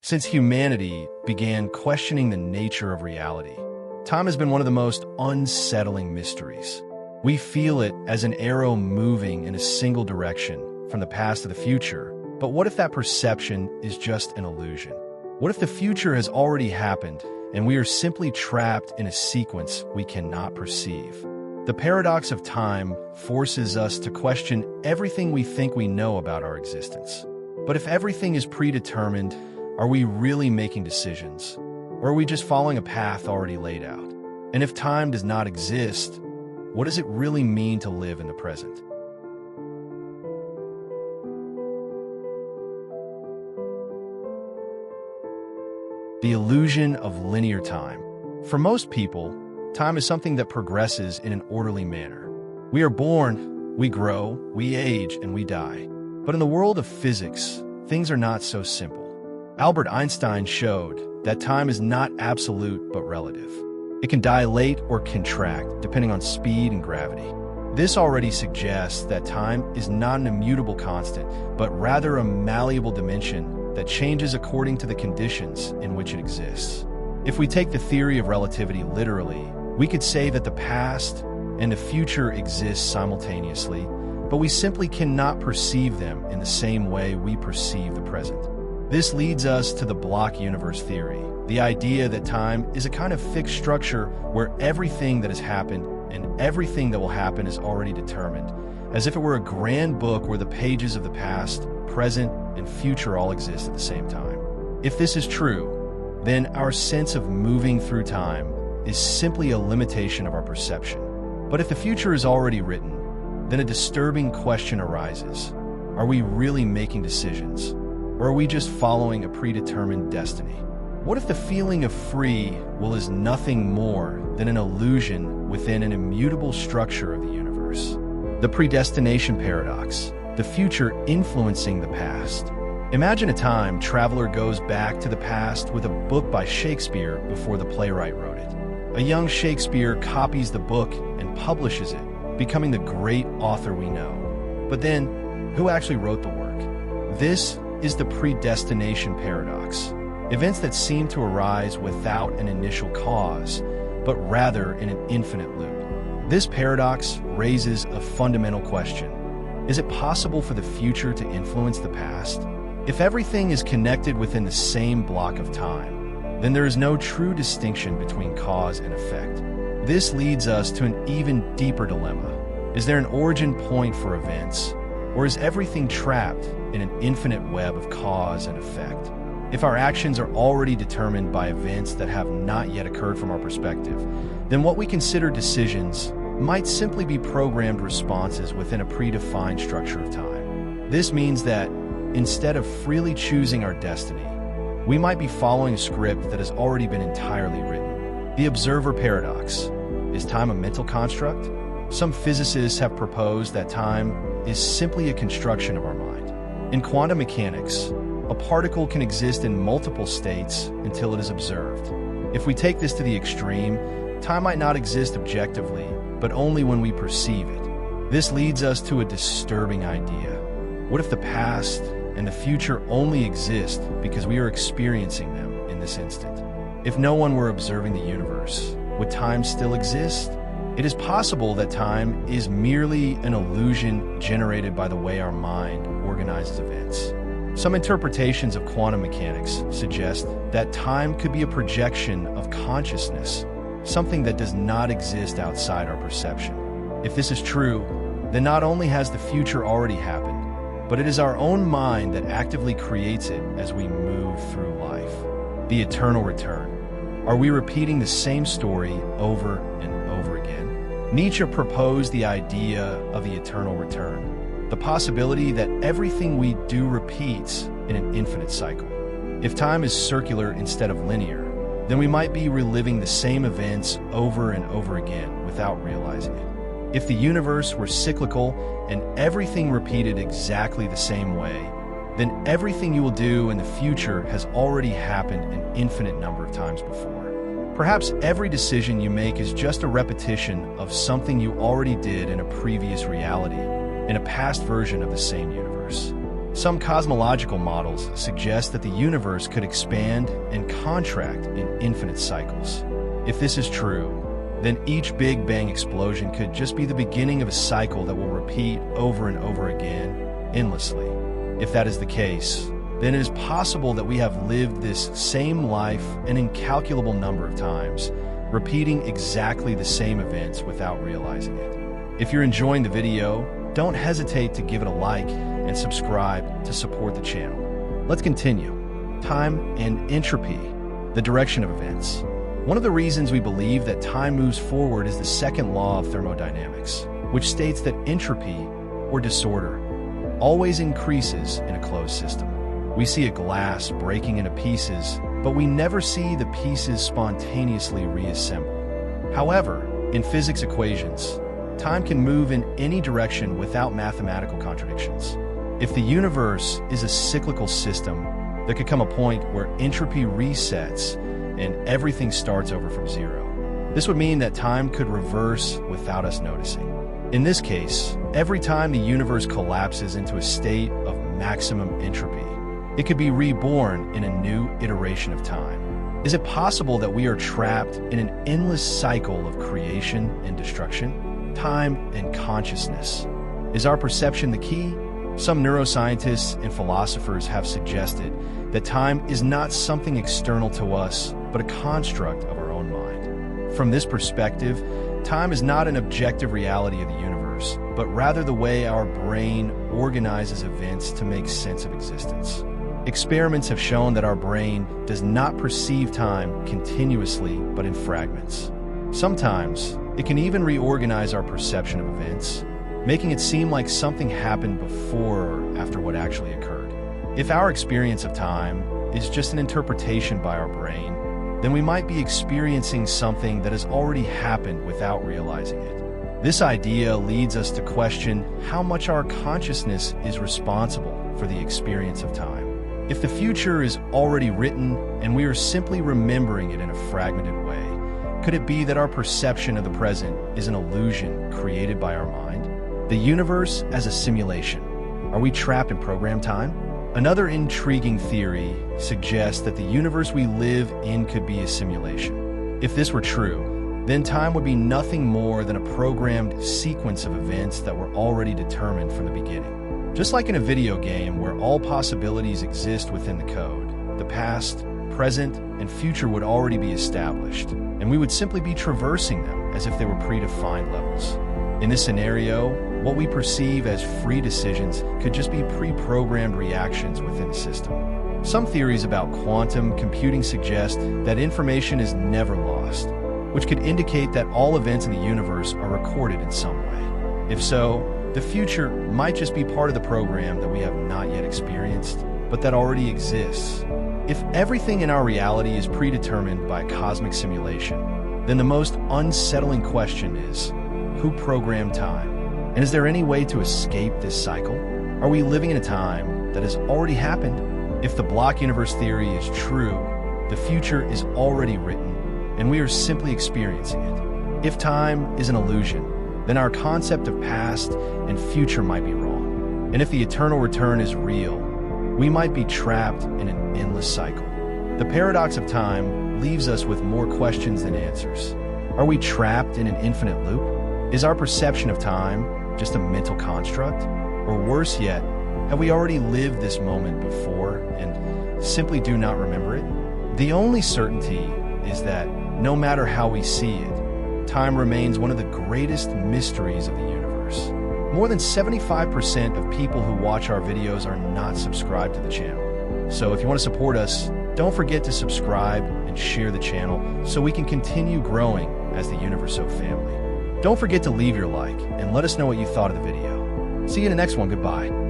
Since humanity began questioning the nature of reality, time has been one of the most unsettling mysteries. We feel it as an arrow moving in a single direction, from the past to the future. But what if that perception is just an illusion? What if the future has already happened, and we are simply trapped in a sequence we cannot perceive? The paradox of time forces us to question everything we think we know about our existence. But if everything is predetermined, are we really making decisions? Or are we just following a path already laid out? And if time does not exist, what does it really mean to live in the present? The illusion of linear time. For most people, time is something that progresses in an orderly manner. We are born, we grow, we age, and we die. But in the world of physics, things are not so simple. Albert Einstein showed that time is not absolute but relative. It can dilate or contract depending on speed and gravity. This already suggests that time is not an immutable constant, but rather a malleable dimension that changes according to the conditions in which it exists. If we take the theory of relativity literally, we could say that the past and the future exist simultaneously, but we simply cannot perceive them in the same way we perceive the present. This leads us to the block universe theory, the idea that time is a kind of fixed structure where everything that has happened and everything that will happen is already determined, as if it were a grand book where the pages of the past, present, and future all exist at the same time. If this is true, then our sense of moving through time is simply a limitation of our perception. But if the future is already written, then a disturbing question arises. Are we really making decisions? Or are we just following a predetermined destiny? What if the feeling of free will is nothing more than an illusion within an immutable structure of the universe? The predestination paradox, the future influencing the past. Imagine a time traveler goes back to the past with a book by Shakespeare before the playwright wrote it. A young Shakespeare copies the book and publishes it, becoming the great author we know. But then, who actually wrote the work? This is the predestination paradox. Events that seem to arise without an initial cause, but rather in an infinite loop. This paradox raises a fundamental question. Is it possible for the future to influence the past? If everything is connected within the same block of time, then there is no true distinction between cause and effect. This leads us to an even deeper dilemma. Is there an origin point for events, or is everything trapped in an infinite web of cause and effect? If our actions are already determined by events that have not yet occurred from our perspective, then what we consider decisions might simply be programmed responses within a predefined structure of time. This means that instead of freely choosing our destiny, we might be following a script that has already been entirely written. The observer paradox. Is time a mental construct? Some physicists have proposed that time is simply a construction of our mind. In quantum mechanics, a particle can exist in multiple states until it is observed. If we take this to the extreme, time might not exist objectively, but only when we perceive it. This leads us to a disturbing idea. What if the past and the future only exist because we are experiencing them in this instant? If no one were observing the universe, would time still exist? It is possible that time is merely an illusion generated by the way our mind organizes events. Some interpretations of quantum mechanics suggest that time could be a projection of consciousness, something that does not exist outside our perception. If this is true, then not only has the future already happened, but it is our own mind that actively creates it as we move through life. The eternal return. Are we repeating the same story over and over again? Nietzsche proposed the idea of the eternal return, the possibility that everything we do repeats in an infinite cycle. If time is circular instead of linear, then we might be reliving the same events over and over again without realizing it. If the universe were cyclical and everything repeated exactly the same way, then everything you will do in the future has already happened an infinite number of times before. Perhaps every decision you make is just a repetition of something you already did in a previous reality, in a past version of the same universe. Some cosmological models suggest that the universe could expand and contract in infinite cycles. If this is true, then each Big Bang explosion could just be the beginning of a cycle that will repeat over and over again, endlessly. If that is the case, then it is possible that we have lived this same life an incalculable number of times, repeating exactly the same events without realizing it. If you're enjoying the video, don't hesitate to give it a like and subscribe to support the channel. Let's continue. Time and entropy, the direction of events. One of the reasons we believe that time moves forward is the second law of thermodynamics, which states that entropy, or disorder, always increases in a closed system. We see a glass breaking into pieces, but we never see the pieces spontaneously reassemble. However, in physics equations, time can move in any direction without mathematical contradictions. If the universe is a cyclical system, there could come a point where entropy resets and everything starts over from zero. This would mean that time could reverse without us noticing. In this case, every time the universe collapses into a state of maximum entropy, it could be reborn in a new iteration of time. Is it possible that we are trapped in an endless cycle of creation and destruction? Time and consciousness. Is our perception the key? Some neuroscientists and philosophers have suggested that time is not something external to us, but a construct of our own mind. From this perspective, time is not an objective reality of the universe, but rather the way our brain organizes events to make sense of existence. Experiments have shown that our brain does not perceive time continuously, but in fragments. Sometimes, it can even reorganize our perception of events, making it seem like something happened before or after what actually occurred. If our experience of time is just an interpretation by our brain, then we might be experiencing something that has already happened without realizing it. This idea leads us to question how much our consciousness is responsible for the experience of time. If the future is already written and we are simply remembering it in a fragmented way, could it be that our perception of the present is an illusion created by our mind? The universe as a simulation. Are we trapped in programmed time? Another intriguing theory suggests that the universe we live in could be a simulation. If this were true, then time would be nothing more than a programmed sequence of events that were already determined from the beginning. Just like in a video game where all possibilities exist within the code, the past, present, and future would already be established, and we would simply be traversing them as if they were predefined levels. In this scenario, what we perceive as free decisions could just be pre-programmed reactions within the system. Some theories about quantum computing suggest that information is never lost, which could indicate that all events in the universe are recorded in some way. If so, the future might just be part of the program that we have not yet experienced, but that already exists. If everything in our reality is predetermined by a cosmic simulation, then the most unsettling question is, who programmed time? And is there any way to escape this cycle? Are we living in a time that has already happened? If the block universe theory is true, the future is already written, and we are simply experiencing it. If time is an illusion, then our concept of past and future might be wrong. And if the eternal return is real, we might be trapped in an endless cycle. The paradox of time leaves us with more questions than answers. Are we trapped in an infinite loop? Is our perception of time just a mental construct? Or worse yet, have we already lived this moment before and simply do not remember it? The only certainty is that no matter how we see it, time remains one of the greatest mysteries of the universe. More than 75% of people who watch our videos are not subscribed to the channel. So if you want to support us, don't forget to subscribe and share the channel so we can continue growing as the Universo family. Don't forget to leave your like and let us know what you thought of the video. See you in the next one. Goodbye.